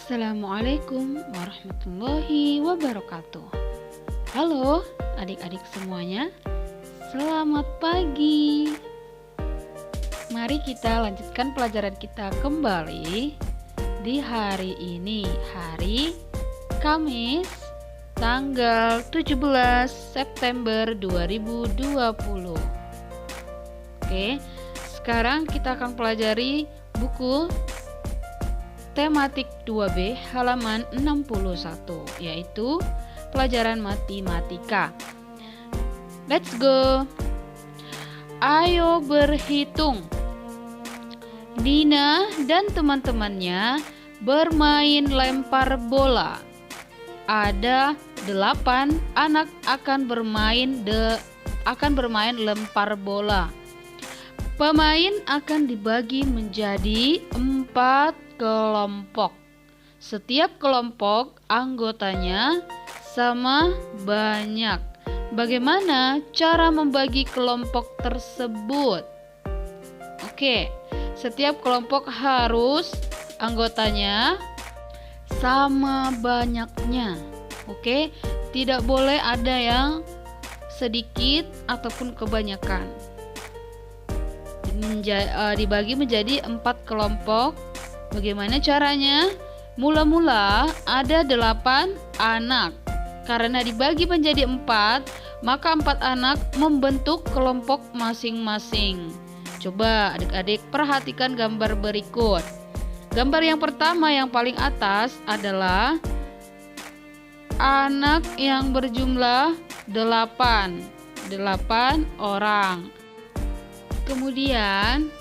Assalamualaikum warahmatullahi wabarakatuh. Halo adik-adik semuanya, selamat pagi. Mari kita lanjutkan pelajaran kita kembali di hari ini, hari Kamis, tanggal 17 September 2020. Oke, sekarang kita akan pelajari buku tematik 2B halaman 61, yaitu pelajaran matematika. Let's go. Ayo berhitung. Dina dan teman-temannya bermain lempar bola. Ada 8 anak akan bermain lempar bola. Pemain akan dibagi menjadi 4 kelompok. Setiap kelompok anggotanya sama banyak. Bagaimana cara membagi kelompok tersebut? Oke, setiap kelompok harus anggotanya sama banyaknya. Oke, tidak boleh ada yang sedikit ataupun kebanyakan. Dibagi menjadi 4 kelompok. Bagaimana caranya? Mula-mula ada 8 anak. Karena dibagi menjadi 4, maka 4 anak membentuk kelompok masing-masing. Coba adik-adik perhatikan gambar berikut. Gambar yang pertama yang paling atas adalah anak yang berjumlah 8 orang. Kemudian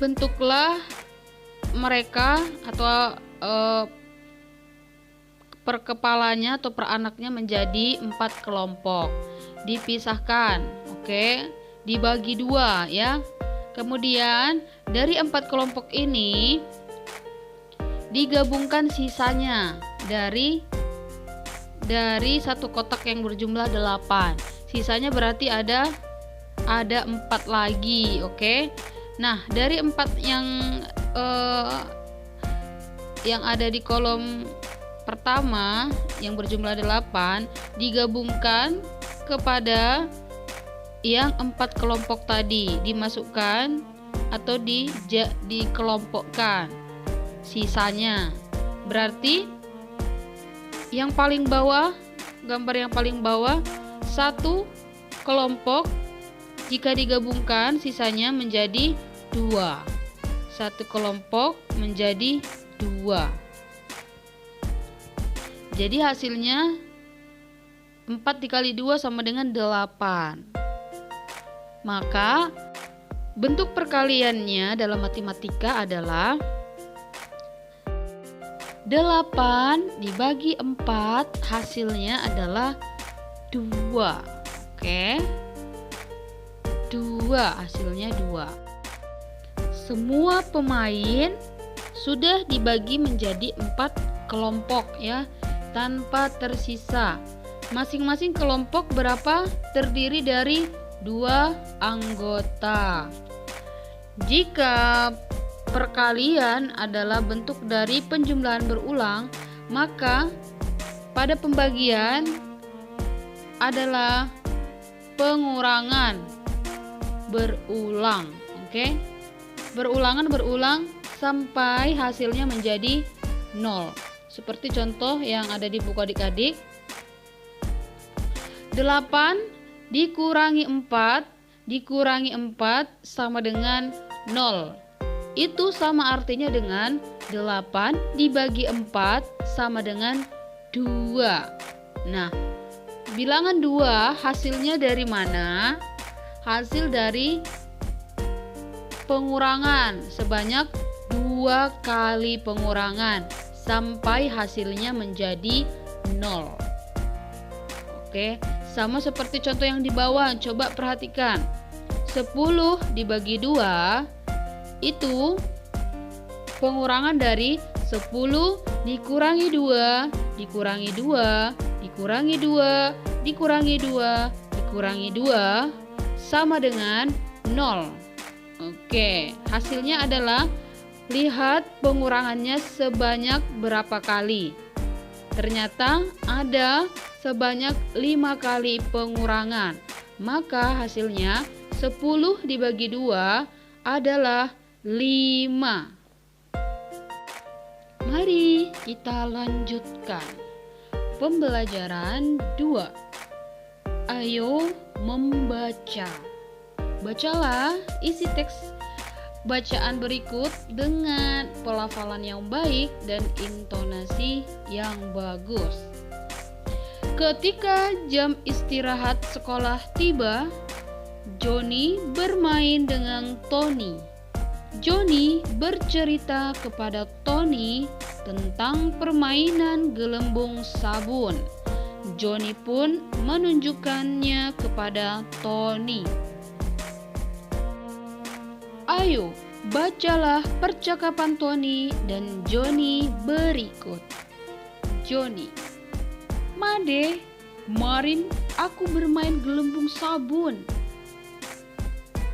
bentuklah mereka atau per kepalanya atau per anaknya menjadi 4 kelompok. Dipisahkan, oke? Dibagi 2 ya. Kemudian dari 4 kelompok ini digabungkan sisanya dari satu kotak yang berjumlah 8. Sisanya berarti ada 4 lagi, oke? Nah, dari 4 yang ada di kolom pertama yang berjumlah 8 digabungkan kepada yang 4 kelompok tadi, dimasukkan atau dikelompokkan sisanya. Berarti yang paling bawah, gambar yang paling bawah, 1 kelompok jika digabungkan sisanya menjadi 2. 1 kelompok menjadi 2. Jadi hasilnya 4 dikali 2 sama dengan 8. Maka bentuk perkaliannya dalam matematika adalah 8 dibagi 4, hasilnya adalah 2. Oke, 2, hasilnya 2. Semua pemain sudah dibagi menjadi 4 kelompok ya, tanpa tersisa. Masing-masing kelompok berapa? Terdiri dari 2 anggota. Jika perkalian adalah bentuk dari penjumlahan berulang, maka pada pembagian adalah pengurangan berulang. Oke? Berulang sampai hasilnya menjadi 0. Seperti contoh yang ada di buku adik-adik. 8 dikurangi 4 sama dengan 0. Itu sama artinya dengan 8 dibagi 4 sama dengan 2. Nah, bilangan 2 hasilnya dari mana? Hasil dari pengurangan sebanyak 2 kali pengurangan sampai hasilnya menjadi 0. Oke, sama seperti contoh yang di bawah. Coba perhatikan. 10 dibagi 2 itu pengurangan dari 10 dikurangi 2 dikurangi 2 dikurangi 2 dikurangi 2 dikurangi 2 sama dengan 0. Oke, hasilnya adalah lihat pengurangannya sebanyak berapa kali. Ternyata ada sebanyak 5 kali pengurangan. Maka hasilnya 10 dibagi 2 adalah 5. Mari kita lanjutkan. Pembelajaran 2. Ayo membaca. Bacalah isi teks bacaan berikut dengan pelafalan yang baik dan intonasi yang bagus. Ketika jam istirahat sekolah tiba, Johnny bermain dengan Tony. Johnny bercerita kepada Tony tentang permainan gelembung sabun. Johnny pun menunjukkannya kepada Tony. Ayo, bacalah percakapan Tony dan Johnny berikut. Johnny: Made, kemarin aku bermain gelembung sabun,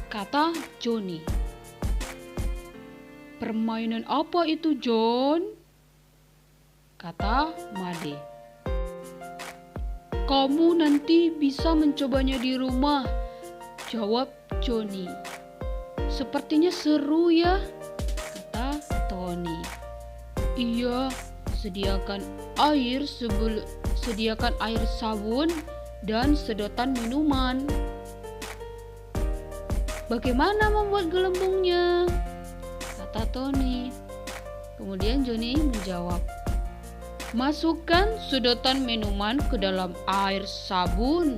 kata Johnny. Permainan apa itu, John? Kata Made. Kamu nanti bisa mencobanya di rumah, jawab Johnny. Sepertinya seru ya, kata Tony. Iya, sediakan air sabun dan sedotan minuman. Bagaimana membuat gelembungnya? Kata Tony. Kemudian Johnny menjawab, masukkan sedotan minuman ke dalam air sabun,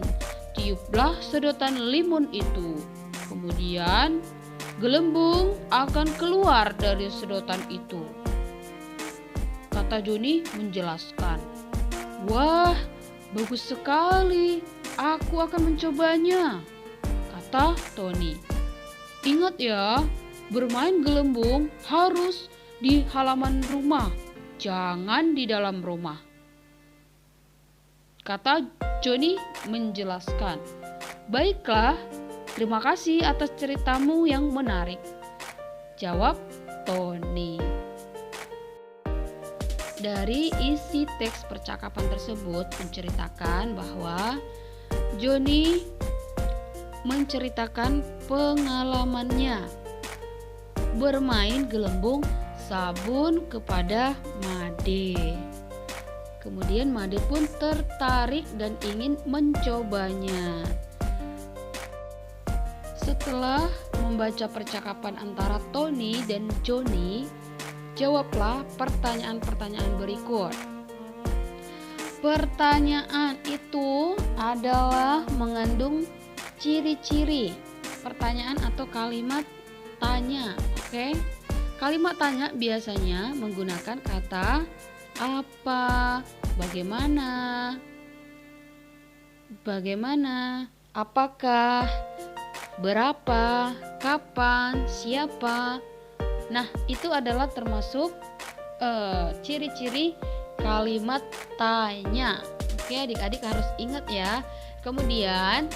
tiuplah sedotan limun itu. Kemudian gelembung akan keluar dari sedotan itu, kata Johnny menjelaskan. Wah, bagus sekali, aku akan mencobanya, kata Tony. Ingat ya, bermain gelembung harus di halaman rumah, jangan di dalam rumah, kata Johnny menjelaskan. Baiklah, terima kasih atas ceritamu yang menarik, jawab Tony. Dari isi teks percakapan tersebut menceritakan bahwa Johnny menceritakan pengalamannya bermain gelembung sabun kepada Made. Kemudian Made pun tertarik dan ingin mencobanya. Setelah membaca percakapan antara Tony dan Johnny, jawablah pertanyaan-pertanyaan berikut. Pertanyaan itu adalah mengandung ciri-ciri pertanyaan atau kalimat tanya. Oke? Kalimat tanya biasanya menggunakan kata apa, bagaimana, apakah, berapa, kapan, siapa. Nah, itu adalah termasuk ciri-ciri kalimat tanya. Oke, adik-adik harus ingat ya. Kemudian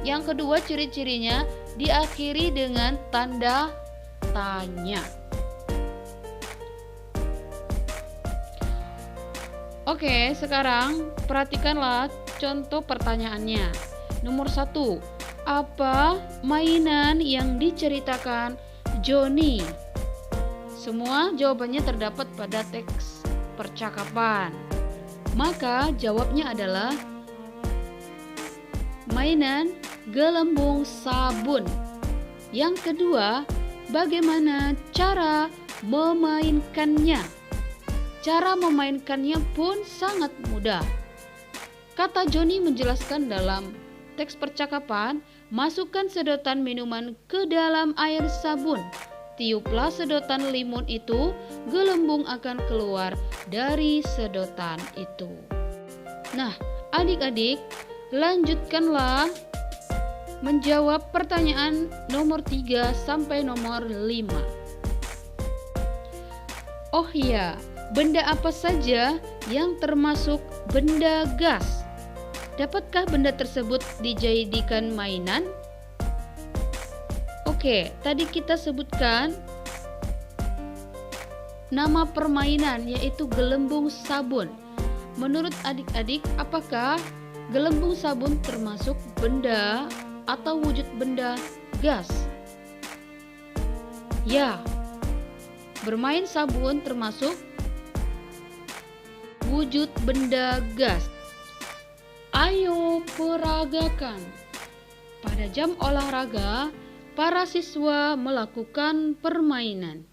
yang kedua, ciri-cirinya diakhiri dengan tanda tanya. Oke, sekarang perhatikanlah contoh pertanyaannya. Nomor 1, apa mainan yang diceritakan Johnny? Semua jawabannya terdapat pada teks percakapan. Maka jawabnya adalah mainan gelembung sabun. Yang kedua, bagaimana cara memainkannya? Cara memainkannya pun sangat mudah. Kata Johnny menjelaskan dalam teks percakapan, masukkan sedotan minuman ke dalam air sabun. Tiuplah sedotan limun itu, gelembung akan keluar dari sedotan itu. Nah, adik-adik, lanjutkanlah menjawab pertanyaan nomor 3 sampai nomor 5. Oh iya, benda apa saja yang termasuk benda gas? Dapatkah benda tersebut dijadikan mainan? Oke, tadi kita sebutkan nama permainan yaitu gelembung sabun. Menurut adik-adik, apakah gelembung sabun termasuk benda atau wujud benda gas? Ya, bermain sabun termasuk wujud benda gas. Ayo peragakan. Pada jam olahraga, para siswa melakukan permainan.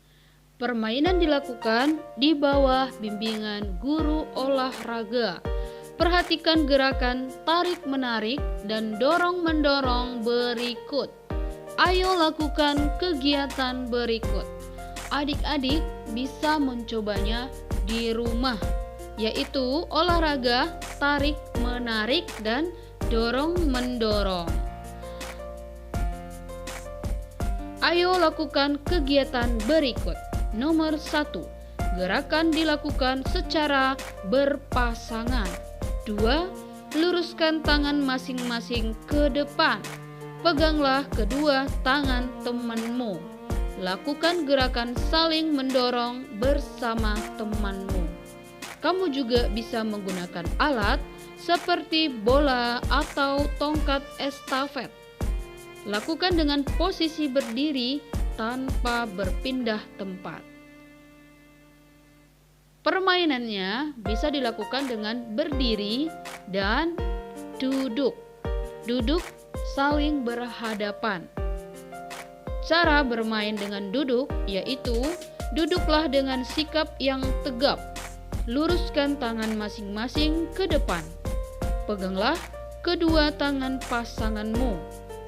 Permainan dilakukan di bawah bimbingan guru olahraga. Perhatikan gerakan tarik-menarik dan dorong-mendorong berikut. Ayo lakukan kegiatan berikut. Adik-adik bisa mencobanya di rumah, yaitu olahraga tarik-menarik dan dorong-mendorong. Ayo lakukan kegiatan berikut. Nomor 1. Gerakan dilakukan secara berpasangan. 2. Luruskan tangan masing-masing ke depan. Peganglah kedua tangan temanmu. Lakukan gerakan saling mendorong bersama temanmu. Kamu juga bisa menggunakan alat seperti bola atau tongkat estafet. Lakukan dengan posisi berdiri tanpa berpindah tempat. Permainannya bisa dilakukan dengan berdiri dan duduk. Duduk saling berhadapan. Cara bermain dengan duduk yaitu duduklah dengan sikap yang tegap. Luruskan tangan masing-masing ke depan. Peganglah kedua tangan pasanganmu.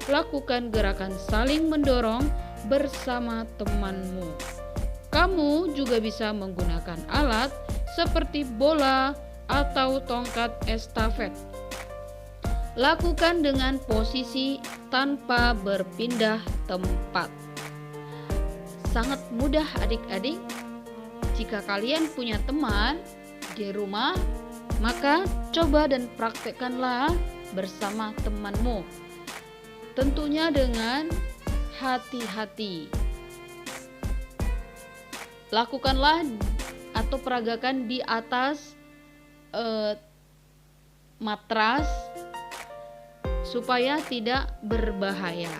Lakukan gerakan saling mendorong bersama temanmu. Kamu juga bisa menggunakan alat seperti bola atau tongkat estafet. Lakukan dengan posisi tanpa berpindah tempat. Sangat mudah adik-adik. Jika kalian punya teman di rumah, maka coba dan praktekkanlah bersama temanmu. Tentunya dengan hati-hati. Lakukanlah atau peragakan di atas matras supaya tidak berbahaya.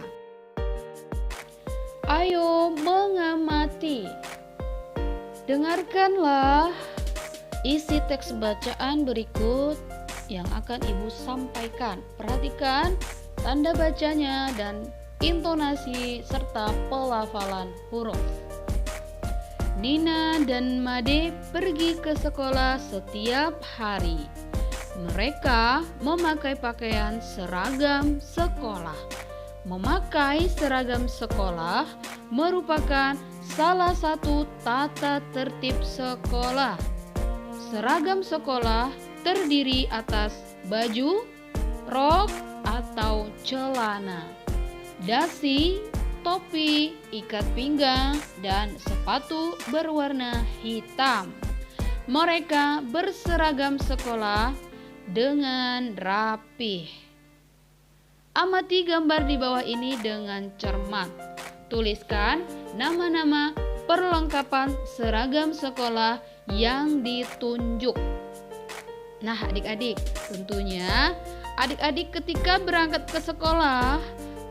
Ayo mengamati. Dengarkanlah isi teks bacaan berikut yang akan Ibu sampaikan. Perhatikan tanda bacanya dan intonasi serta pelafalan huruf. Nina dan Made pergi ke sekolah setiap hari. Mereka memakai pakaian seragam sekolah. Memakai seragam sekolah merupakan salah satu tata tertib sekolah. Seragam sekolah terdiri atas baju, rok atau celana, dasi, topi, ikat pinggang, dan sepatu berwarna hitam. Mereka berseragam sekolah dengan rapih. Amati gambar di bawah ini dengan cermat. Tuliskan nama-nama perlengkapan seragam sekolah yang ditunjuk. Nah, adik-adik, tentunya adik-adik ketika berangkat ke sekolah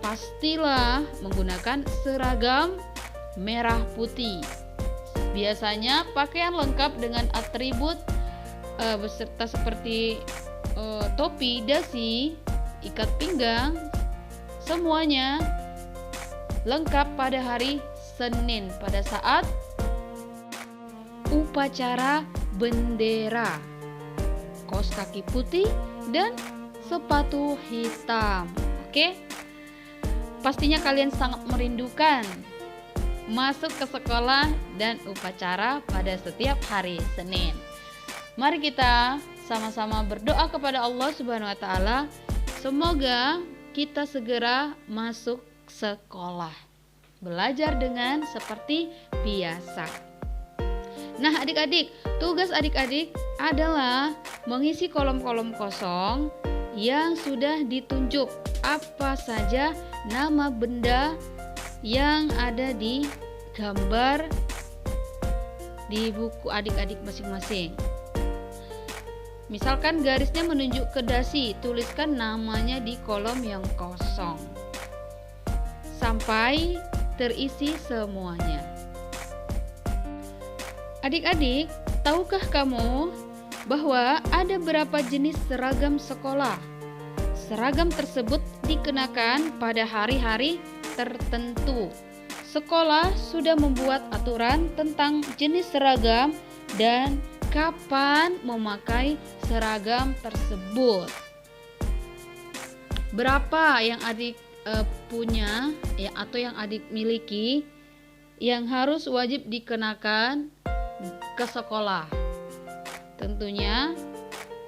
pastilah menggunakan seragam merah putih. Biasanya pakaian lengkap dengan atribut beserta seperti topi, dasi, ikat pinggang, semuanya lengkap pada hari Senin pada saat upacara bendera. Kaos kaki putih dan sepatu hitam. Oke? Pastinya kalian sangat merindukan masuk ke sekolah dan upacara pada setiap hari Senin. Mari kita sama-sama berdoa kepada Allah Subhanahu wa taala, semoga kita segera masuk sekolah, belajar dengan seperti biasa. Nah, adik-adik, tugas adik-adik adalah mengisi kolom-kolom kosong yang sudah ditunjuk. Apa saja nama benda yang ada di gambar di buku adik-adik masing-masing. Misalkan garisnya menunjuk ke dasi, tuliskan namanya di kolom yang kosong sampai terisi semuanya. Adik-adik, tahukah kamu bahwa ada berapa jenis seragam sekolah? Seragam tersebut dikenakan pada hari-hari tertentu. Sekolah sudah membuat aturan tentang jenis seragam dan kapan memakai seragam tersebut. Berapa yang adik punya ya, atau yang adik miliki yang harus wajib dikenakan ke sekolah? Tentunya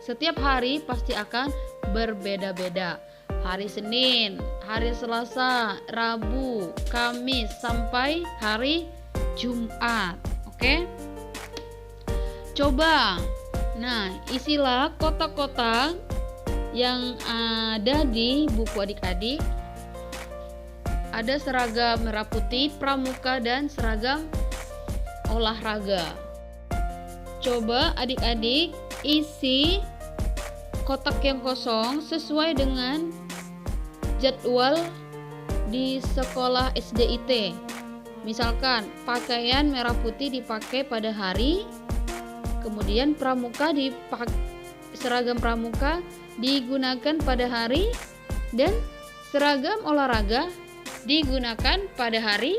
setiap hari pasti akan berbeda-beda. Hari Senin, hari Selasa, Rabu, Kamis sampai hari Jumat. Oke? Coba. Nah, isilah kotak-kotak yang ada di buku adik-adik. Ada seragam merah putih, pramuka, dan seragam olahraga. Coba adik-adik isi kotak yang kosong sesuai dengan jadwal di sekolah SDIT. Misalkan pakaian merah putih dipakai pada hari, kemudian seragam pramuka digunakan pada hari, dan seragam olahraga digunakan pada hari.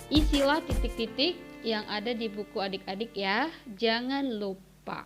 Isilah titik-titik yang ada di buku adik-adik ya, jangan lupa.